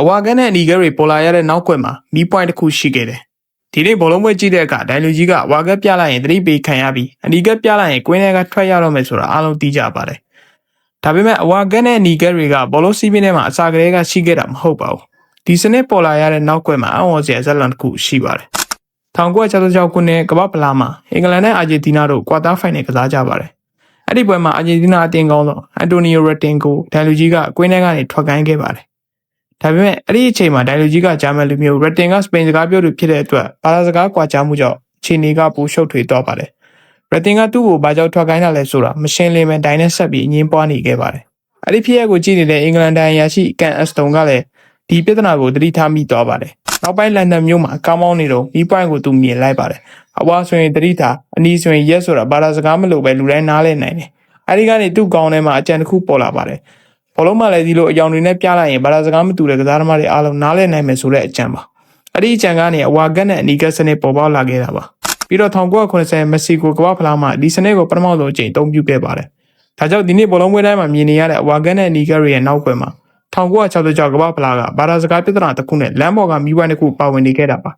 အဝါကန်နဲ့အနီကတွေပေါ်လာရတဲ့နောက်ကွယ်မှာမီးပွိုင်းတစ်ခုရှိခဲ့တယ်။ဒီနေ့ဘောလုံးပွဲကြည့်တဲ့အခါဒိုင်လူကြီးကအဝါကက်ပြလိုက်ရင်သတိပေးခံရပြီးအနီကက်ပြလိုက်ရင်ကွင်းထဲကထွက်ရတော့မယ်ဆိုတာအားလုံးသိကြပါတယ်။ဒါပေမဲ့အဝါကက်နဲ့အနီကက်တွေကဘောလုံးစီးပင်းထဲမှာအစာကလေးကရှိခဲ့တာမဟုတ်ပါဘူး။ဒီစနစ်ပေါ်လာရတဲ့နောက်ကွယ်မှာအံ့ဩစရာဇာတ်လမ်းတစ်ခုရှိပါတယ်။1966ခုနှစ်ကမ္ဘာဖလားမှာအင်္ဂလန်နဲ့အာဂျင်တီးနားတို့ကွာတားဖိုင်နယ်ကစားကြပါတယ်။အဲ့ဒီပွဲမှာအာဂျင်တီးနားအသင်းကောင်းဆောင်အန်တိုနီယိုရက်တင်ကိုဒိုင်လူကြီးကကွင်းထဲကနေထွက်ကိုင်းခဲ့ပါတယ်။ဒါပေမဲ့အဲ့ဒီအချိန်မှာဒိုင်လူကြီးကဂျာမန်လူမျိုးရက်တင်ကစပိန်စကားပြောသူဖြစ်တဲ့အတွက်ဘာသာစကားကွာခြားမှုကြောင့်ခြေနေကပိုရှုပ်ထွေးသွားပါတယ်။ရက်တင်ကသူ့ကိုဘာကြောင့်ထွက်ကိုင်းတာလဲဆိုတာမရှင်းလင်းပဲဒိုင်နဲ့ဆက်ပြီးအငင်းပွားနေခဲ့ပါတယ်။အဲ့ဒီဖြစ်ရပ်ကိုကြည့်နေတဲ့အင်္ဂလန်ဒိုင်ယာရှိကန်အက်စတုန်ကလည်းဒီပြဿနာကိုသတိထားမိသွားပါတယ်။နောက်ပိုင်းလန်ဒန်မြို့မှာကောင်းမောင်းနေတော့မီးပွိုင်းကိုသူမြင်လိုက်ပါတယ်။အဝါဆိုရင်သတိထားအနီဆိုရင်ရက်ဆိုတာဘာသာစကားမလို့ပဲလူတိုင်းနားလည်နိုင်တယ်။အဲဒီကနေသူ့ကောင်းထဲမှာအကြံတစ်ခုပေါ်လာပါတယ်။ဘောလုံးမှလည်းဒီလိုအယောင်တွေနဲ့ပြလိုက်ရင်ဘာသာစကားမတူတဲ့ကစားသမားတွေအားလုံးနားလည်နိုင်မယ်ဆိုတဲ့အကြံပါ။အဲ့ဒီအကြံကနေအဝါကက်နဲ့အနီကက်စနစ်ပေါ်ပေါက်လာခဲ့တာပါ။ပြီးတော့1990မက္ကဆီကိုကမ္ဘာဖလားမှာဒီစနစ်ကိုပထမဆုံးအကြိမ်အသုံးပြုခဲ့ပါတယ်။ဒါကြောင့်ဒီနေ့ဘောလုံးပွဲတိုင်းမှာမြင်နေရတဲ့အဝါကက်နဲ့အနီကက်ရဲ့နောက်ကွယ်မှာ1966ကမ္ဘာဖလားကဘာသာစကားပြဿနာတစ်ခုနဲ့လမ်းပေါ်ကမီးပွိုင်းတစ်ခုပါဝင်နေခဲ့တာပါ